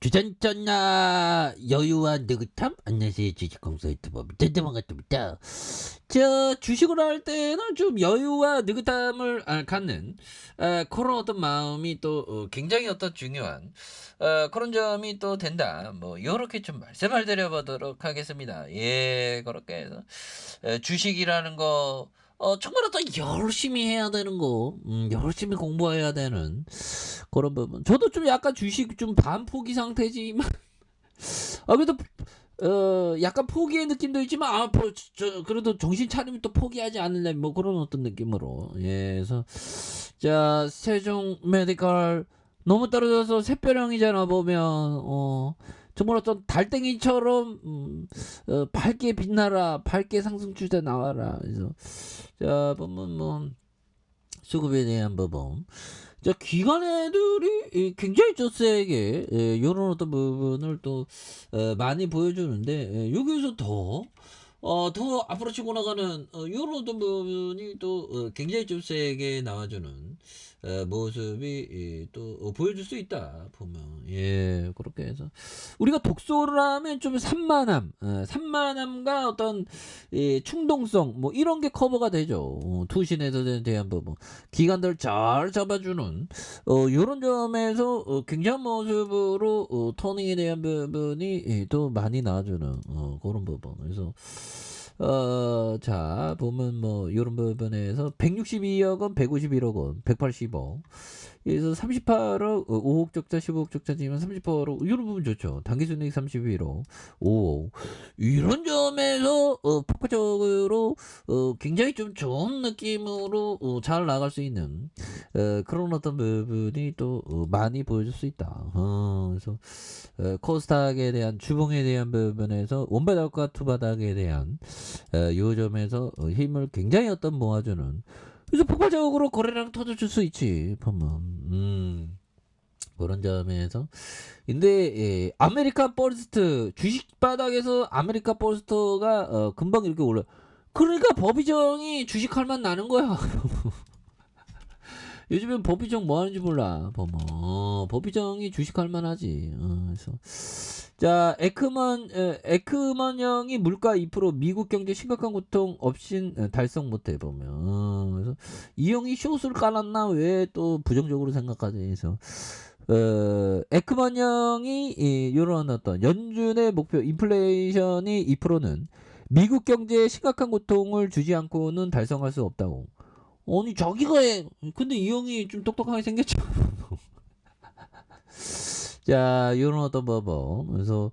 주전전나 여유와 느긋함. 안녕하세요, 주식공사 유튜버 미텐데 반갑습니다. 저 주식을 할 때는 좀 여유와 느긋함을 갖는 그런 어떤 마음이 또 굉장히 어떤 중요한 그런 점이 또 된다. 뭐 요렇게 좀 말씀을 드려보도록 하겠습니다. 예, 그렇게 해서 주식이라는 거 정말 어떤 열심히 해야 되는 거, 열심히 공부해야 되는 그런 부분. 저도 좀 약간 주식 좀 반포기 상태지만, 그래도 약간 포기의 느낌도 있지만, 그래도 정신 차리면 또 포기하지 않을래, 뭐 그런 어떤 느낌으로. 예, 그래서 자, 세종 메디컬 너무 떨어져서 새별형이잖아 보면. 정말 어떤 달땡이처럼 밝게 빛나라, 밝게 상승 추세 나와라. 그래서 자 보면 뭐 수급에 대한 부분, 자 기관 애들이 굉장히 좀 세게 요런 어떤 부분을 또 많이 보여주는데, 여기서 더 앞으로 치고 나가는 요런 어떤 부분이 또 굉장히 좀 세게 나와주는 모습이 또 보여줄 수 있다 보면. 예, 그렇게 해서 우리가 독소를 하면 좀 산만함과 어떤 충동성 뭐 이런 게 커버가 되죠. 투신에 대한 부분, 기관들 잘 잡아주는 요런 점에서 굉장한 모습으로 터닝에 대한 부분이 또 많이 나와주는 그런 부분. 그래서 자 보면 뭐 요런 부분에서 162억 원, 151억 원, 180억, 그래서 38억, 5억 적자, 15억 적자지만 38억, 이런 부분 좋죠. 당기순이익 31억, 5억. 이런 점에서 폭발적으로 굉장히 좀 좋은 느낌으로 잘 나갈 수 있는 그런 어떤 부분이 또 많이 보여줄 수 있다. 그래서 코스닥에 대한 주봉에 대한 부분에서 원바닥과 투바닥에 대한 요 점에서 힘을 굉장히 어떤 모아주는, 그래서 폭발적으로 거래량 터져줄 수 있지 보면. 그런 점에서 근데 아메리칸 버스트 주식 바닥에서 아메리칸 버스트가 금방 이렇게 올라, 그러니까 법이정이 주식할 만 나는 거야. 요즘엔 법이정 뭐 하는지 몰라 보면. 법이정이 주식할 만하지. 그래서 자 에크먼 형이 물가 2%, 미국 경제 심각한 고통 없인 달성 못해 보면. 그래서 이 형이 숏을 깔았나 왜 또 부정적으로 생각하지. 그래서 에크먼 형이 요런 어떤 연준의 목표 인플레이션이 2%는 미국 경제에 심각한 고통을 주지 않고는 달성할 수 없다고. 아니 자기가 해. 근데 이 형이 좀 똑똑하게 생겼죠. 자 요런 어떤 부분. 그래서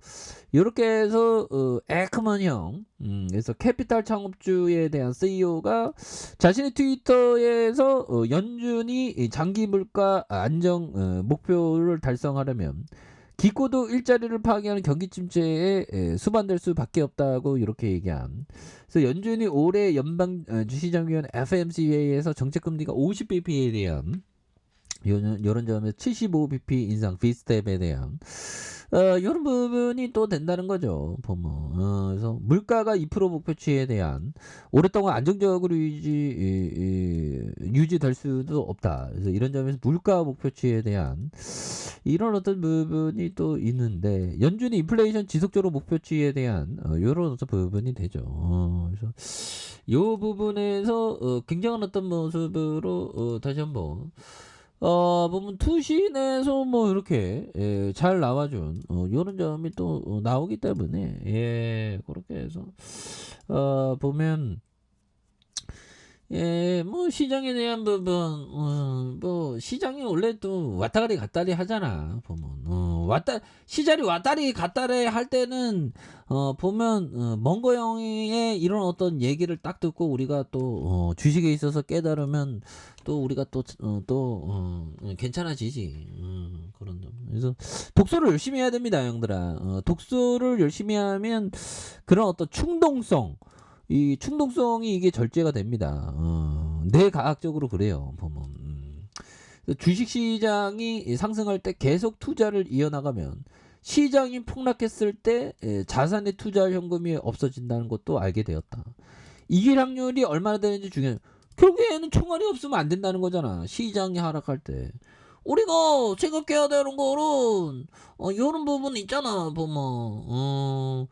요렇게 해서 에크먼 형, 그래서 캐피탈 창업주에 대한 CEO가 자신의 트위터에서 연준이 장기 물가 안정 목표를 달성하려면 기고도 일자리를 파괴하는 경기 침체에 수반될 수밖에 없다고 이렇게 얘기한. 그래서 연준이 올해 연방 주시장위원 FMC 회의에서 정책금리가 50bp에 대한 요런 점에서 75bp 인상 비스텝에 대한 이런 부분이 또 된다는 거죠 보면. 그래서 물가가 2% 목표치에 대한 오랫동안 안정적으로 유지될 수도 없다. 그래서 이런 점에서 물가 목표치에 대한 이런 어떤 부분이 또 있는데, 연준이 인플레이션 지속적으로 목표치에 대한 이런 어떤 부분이 되죠. 그래서 요 부분에서 굉장한 어떤 모습으로 다시 한번 보면 투신에서 뭐 이렇게 잘 나와준 요런 점이 또 나오기 때문에, 예, 그렇게 해서 보면 뭐 시장에 대한 부분, 뭐 시장이 원래 또 왔다리 갔다리 하잖아 보면. 시장이 왔다리 갔다리 할 때는 보면 멍거 형의 이런 어떤 얘기를 딱 듣고 우리가 또 주식에 있어서 깨달으면 또 우리가 또 괜찮아지지. 그런 점. 그래서 독서를 열심히 해야 됩니다 형들아. 독서를 열심히 하면 그런 어떤 충동성, 이 충동성이 이게 절제가 됩니다. 뇌과학적으로 그래요 보면. 주식시장이 상승할 때 계속 투자를 이어나가면 시장이 폭락했을 때 자산의 투자할 현금이 없어진다는 것도 알게 되었다. 이길 확률이 얼마나 되는지 중요해. 결국에는 총알이 없으면 안 된다는 거잖아 시장이 하락할 때. 우리가 생각해야 되는 거는 요런 부분 있잖아. 보면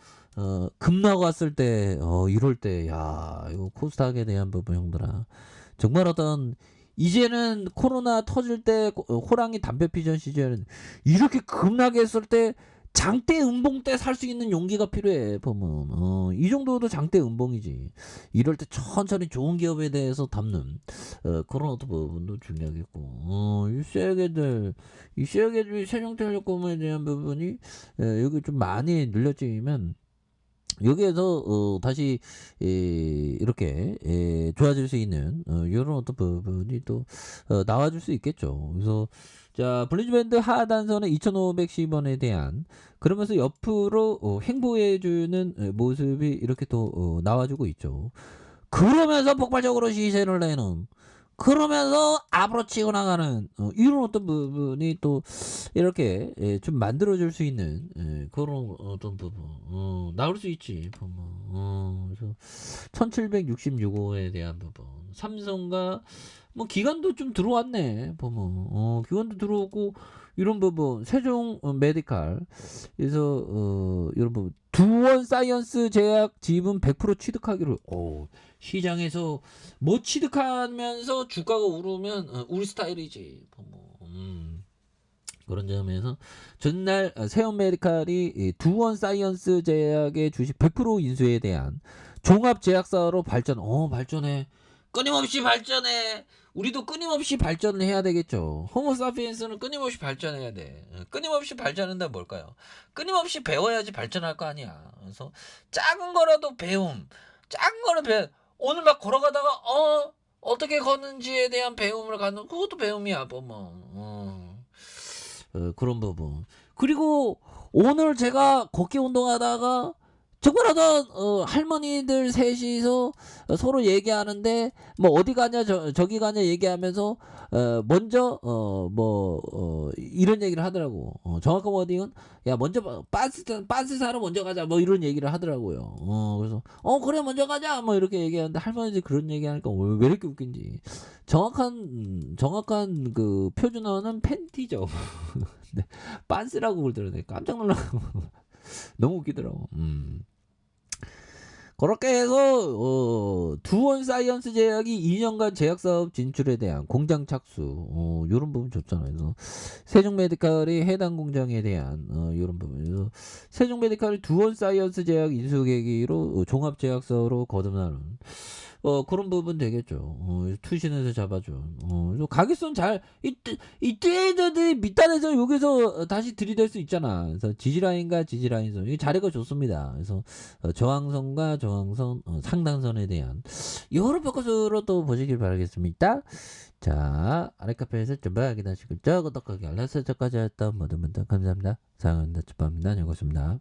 급 나갔을 때 이럴 때 야 이거 코스닥에 대한 부분 형들아. 정말 어떤 이제는 코로나 터질 때 호랑이 담배 피던 시절은 이렇게 급나게 했을 때 장대 음봉 때 살 수 있는 용기가 필요해 보면 이 정도도 장대 음봉이지. 이럴 때 천천히 좋은 기업에 대해서 담는 그런 어떤 부분도 중요하겠고 이 쉐어계들 세종텔레콤에 대한 부분이 여기 좀 많이 늘려지면 여기에서 다시 이렇게 좋아질 수 있는 요런 어떤 부분이 또 나와줄 수 있겠죠. 그래서 자 블리즈밴드 하단선의 2,510원에 대한 그러면서 옆으로 횡보해 주는 모습이 이렇게 또 나와주고 있죠. 그러면서 폭발적으로 시세를 내는 그러면서 앞으로 치고 나가는 이런 어떤 부분이 또 이렇게 좀 만들어 줄 수 있는 그런 어떤 부분 나올 수 있지 보면 그래서 1766호에 대한 부분 삼성과 뭐 기관도 좀 들어왔네 보면 기관도 들어오고 이런 부분 세종 메디칼 그래서 이런 부분 두원 사이언스 제약 지분 100% 취득하기로 시장에서 뭐 취득하면서 주가가 오르면 우리 스타일이지 뭐, 그런 점에서 전날 세온 메디칼이 두원 사이언스 제약의 주식 100% 인수에 대한 종합 제약사로 발전해 끊임없이 발전해. 우리도 끊임없이 발전을 해야 되겠죠. 호모사피엔스는 끊임없이 발전해야 돼. 끊임없이 발전한다 뭘까요? 끊임없이 배워야지 발전할 거 아니야. 그래서 작은 거라도 배움, 작은 거는 오늘 막 걸어가다가 어떻게 걷는지에 대한 배움을 갖는 그것도 배움이야 보면 그런 부분. 그리고 오늘 제가 걷기 운동하다가 정말 어떤 할머니들 셋이서 서로 얘기하는데 뭐 어디 가냐 저기 가냐 얘기하면서 먼저 이런 얘기를 하더라고. 정확한 워딩은 야 먼저 빤스 사러 먼저 가자 뭐 이런 얘기를 하더라고요. 그래서 그래 먼저 가자 뭐 이렇게 얘기하는데 할머니들이 그런 얘기하니까 왜 이렇게 웃긴지. 정확한 그 표준어는 팬티죠. 근데 빤스라고 그러더라고요. 깜짝 놀라고 너무 웃기더라고. 그렇게 해서 두원 사이언스 제약이 2년간 제약 사업 진출에 대한 공장 착수 요런 부분 좋잖아요. 그래서 세종 메디칼이 해당 공장에 대한 요런 부분. 세종 메디칼이 두원 사이언스 제약 인수 계기로 종합 제약사로 거듭나는 그런 부분 되겠죠. 투신에서 잡아줘. 그래서 가격선 이 트레이더들이 밑단에서 여기서 다시 들이댈 수 있잖아. 그래서 지지라인과 지지라인선 이 자리가 좋습니다. 그래서 저항선과 저항선 상단선에 대한 여러 포커스로 또 보시길 바라겠습니다. 자 아래카페에서 좀 확인하시고 구독하기 알람 설정까지 했던 모든 분들 감사합니다. 사랑합니다. 축복합니다. 안녕히 계십니다.